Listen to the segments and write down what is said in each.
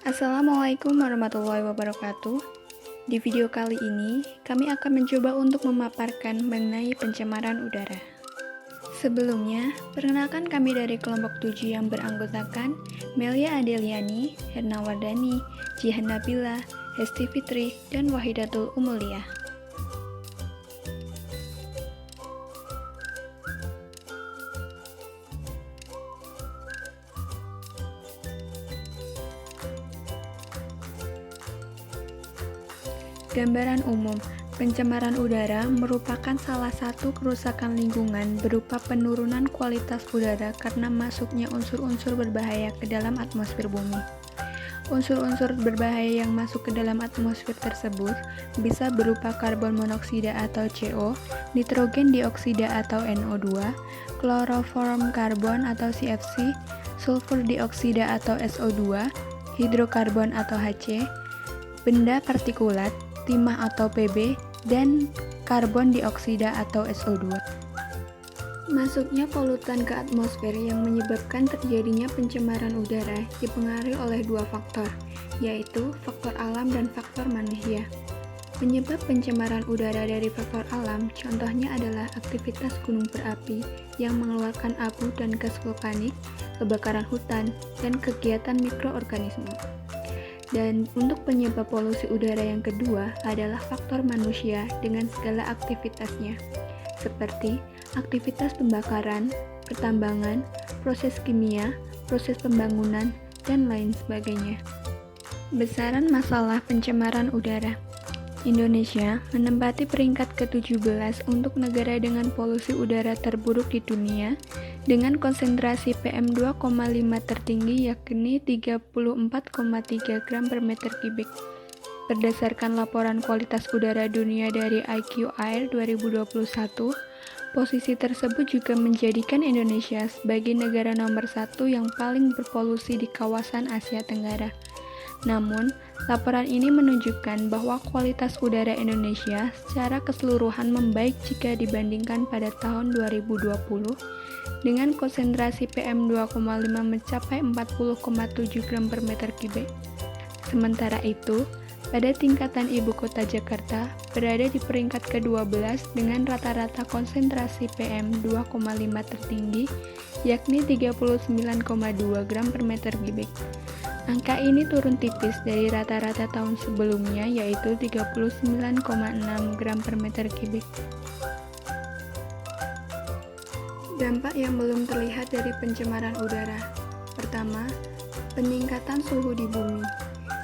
Assalamualaikum warahmatullahi wabarakatuh. Di video kali ini, kami akan mencoba untuk memaparkan mengenai pencemaran udara. Sebelumnya, perkenalkan kami dari kelompok 7 yang beranggotakan Melia Adeliani, Herna Wardani, Jihan Nabila, Hesti Fitri, dan Wahidatul Umulia. Gambaran umum, pencemaran udara merupakan salah satu kerusakan lingkungan berupa penurunan kualitas udara karena masuknya unsur-unsur berbahaya ke dalam atmosfer bumi. Unsur-unsur berbahaya yang masuk ke dalam atmosfer tersebut bisa berupa karbon monoksida atau CO, nitrogen dioksida atau NO2, klorofluorokarbon atau CFC, sulfur dioksida atau SO2, hidrokarbon atau HC, benda partikulat, timah atau PB, dan karbon dioksida atau SO2. Masuknya polutan ke atmosfer yang menyebabkan terjadinya pencemaran udara dipengaruhi oleh dua faktor, yaitu faktor alam dan faktor manusia. Penyebab pencemaran udara dari faktor alam contohnya adalah aktivitas gunung berapi yang mengeluarkan abu dan gas vulkanik, kebakaran hutan, dan kegiatan mikroorganisme. Dan untuk penyebab polusi udara yang kedua adalah faktor manusia dengan segala aktivitasnya, seperti aktivitas pembakaran, pertambangan, proses kimia, proses pembangunan, dan lain sebagainya. Besaran masalah pencemaran udara. Indonesia menempati peringkat ke-17 untuk negara dengan polusi udara terburuk di dunia dengan konsentrasi PM2,5 tertinggi yakni 34,3 gram per meter kubik. Berdasarkan laporan kualitas udara dunia dari IQ Air 2021, posisi tersebut juga menjadikan Indonesia sebagai negara nomor 1 yang paling berpolusi di kawasan Asia Tenggara. Namun, laporan ini menunjukkan bahwa kualitas udara Indonesia secara keseluruhan membaik jika dibandingkan pada tahun 2020 dengan konsentrasi PM2,5 mencapai 40,7 gram per meter kubik. Sementara itu, pada tingkatan ibu kota Jakarta berada di peringkat ke-12 dengan rata-rata konsentrasi PM2,5 tertinggi yakni 39,2 gram per meter kubik. Angka ini turun tipis dari rata-rata tahun sebelumnya yaitu 39,6 gram per meter kubik. Dampak yang belum terlihat dari pencemaran udara. Pertama, peningkatan suhu di bumi.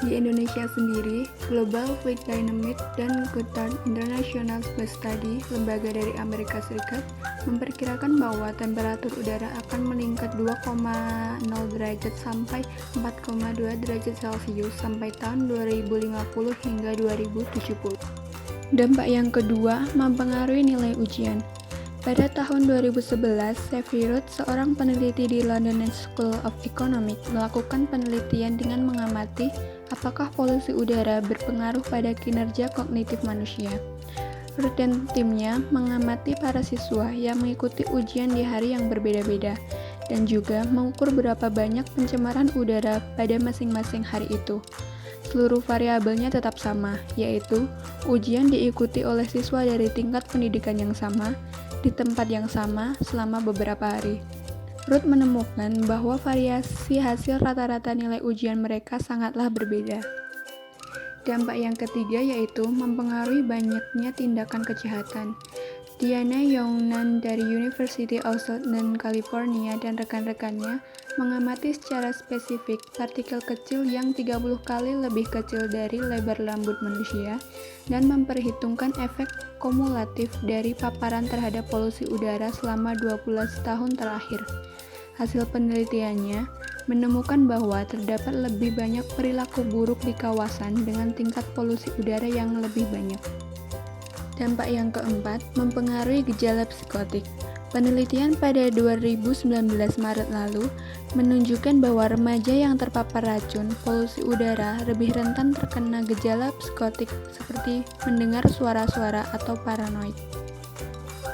Di Indonesia sendiri, Global Flight Dynamics dan Goddard International Space Study, lembaga dari Amerika Serikat, memperkirakan bahwa temperatur udara akan meningkat 2,0 derajat sampai 4,2 derajat Celcius sampai tahun 2050 hingga 2070. Dampak yang kedua mempengaruhi nilai ujian. Pada tahun 2011, Sefirot, seorang peneliti di London School of Economics, melakukan penelitian dengan mengamati apakah polusi udara berpengaruh pada kinerja kognitif manusia. Ruth dan timnya mengamati para siswa yang mengikuti ujian di hari yang berbeda-beda, dan juga mengukur berapa banyak pencemaran udara pada masing-masing hari itu. Seluruh variabelnya tetap sama, yaitu ujian diikuti oleh siswa dari tingkat pendidikan yang sama, di tempat yang sama selama beberapa hari. Ruth menemukan bahwa variasi hasil rata-rata nilai ujian mereka sangatlah berbeda. Dampak yang ketiga yaitu mempengaruhi banyaknya tindakan kejahatan. Diana Youngnan dari University of Southern California dan rekan-rekannya mengamati secara spesifik partikel kecil yang 30 kali lebih kecil dari lebar rambut manusia dan memperhitungkan efek kumulatif dari paparan terhadap polusi udara selama 12 tahun terakhir. Hasil penelitiannya menemukan bahwa terdapat lebih banyak perilaku buruk di kawasan dengan tingkat polusi udara yang lebih banyak. Dampak yang keempat, mempengaruhi gejala psikotik. Penelitian pada 2019 Maret lalu menunjukkan bahwa remaja yang terpapar racun polusi udara lebih rentan terkena gejala psikotik seperti mendengar suara-suara atau paranoid.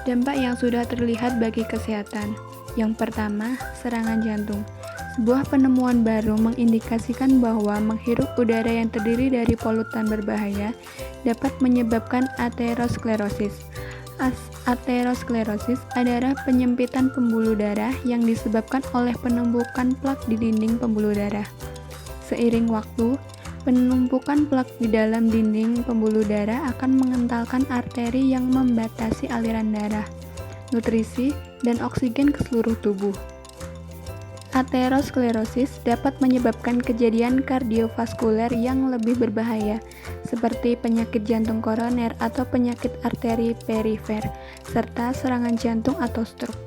Dampak yang sudah terlihat bagi kesehatan. Yang pertama, serangan jantung. Sebuah penemuan baru mengindikasikan bahwa menghirup udara yang terdiri dari polutan berbahaya dapat menyebabkan aterosklerosis. Aterosklerosis adalah penyempitan pembuluh darah yang disebabkan oleh penumpukan plak di dinding pembuluh darah. Seiring waktu, penumpukan plak di dalam dinding pembuluh darah akan mengentalkan arteri yang membatasi aliran darah, nutrisi, dan oksigen ke seluruh tubuh. Aterosklerosis dapat menyebabkan kejadian kardiovaskuler yang lebih berbahaya, seperti penyakit jantung koroner atau penyakit arteri perifer, serta serangan jantung atau stroke.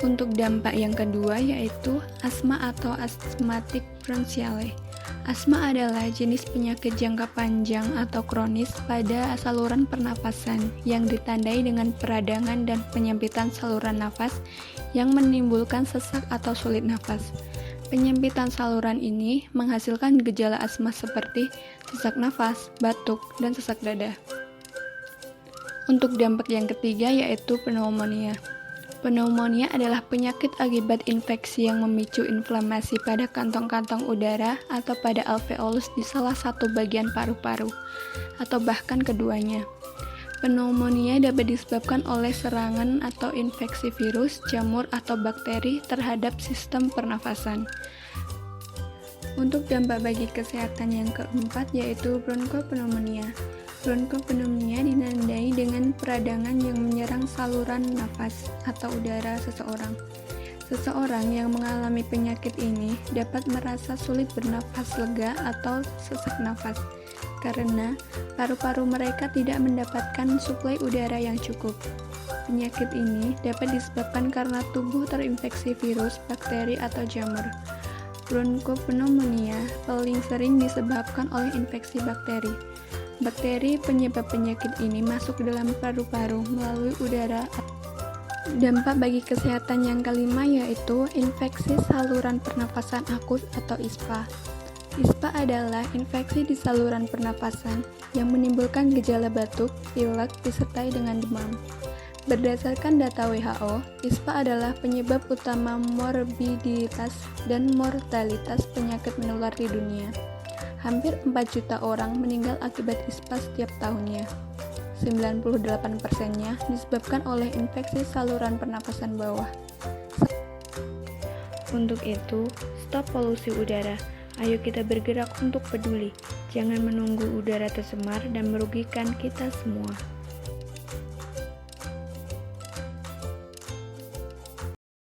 Untuk dampak yang kedua yaitu asma atau asthmatic bronchiale. Asma adalah jenis penyakit jangka panjang atau kronis pada saluran pernapasan yang ditandai dengan peradangan dan penyempitan saluran nafas yang menimbulkan sesak atau sulit nafas. Penyempitan saluran ini menghasilkan gejala asma seperti sesak nafas, batuk, dan sesak dada. Untuk dampak yang ketiga yaitu pneumonia. Pneumonia adalah penyakit akibat infeksi yang memicu inflamasi pada kantong-kantong udara atau pada alveolus di salah satu bagian paru-paru, atau bahkan keduanya. Pneumonia dapat disebabkan oleh serangan atau infeksi virus, jamur, atau bakteri terhadap sistem pernafasan. Untuk dampak bagi kesehatan yang keempat yaitu bronkopneumonia. Bronkopneumonia ditandai dengan peradangan yang menyerang saluran nafas atau udara seseorang. Seseorang yang mengalami penyakit ini dapat merasa sulit bernafas lega atau sesak nafas karena paru-paru mereka tidak mendapatkan suplai udara yang cukup. Penyakit ini dapat disebabkan karena tubuh terinfeksi virus, bakteri, atau jamur. Bronkopneumonia paling sering disebabkan oleh infeksi bakteri. Bakteri penyebab penyakit ini masuk ke dalam paru-paru melalui udara. Dampak bagi kesehatan yang kelima yaitu infeksi saluran pernapasan akut atau ISPA. ISPA adalah infeksi di saluran pernapasan yang menimbulkan gejala batuk, pilek, disertai dengan demam. Berdasarkan data WHO, ISPA adalah penyebab utama morbiditas dan mortalitas penyakit menular di dunia. Hampir 4 juta orang meninggal akibat ISPA setiap tahunnya. 98%-nya disebabkan oleh infeksi saluran pernapasan bawah. Untuk itu, stop polusi udara. Ayo kita bergerak untuk peduli. Jangan menunggu udara tercemar dan merugikan kita semua.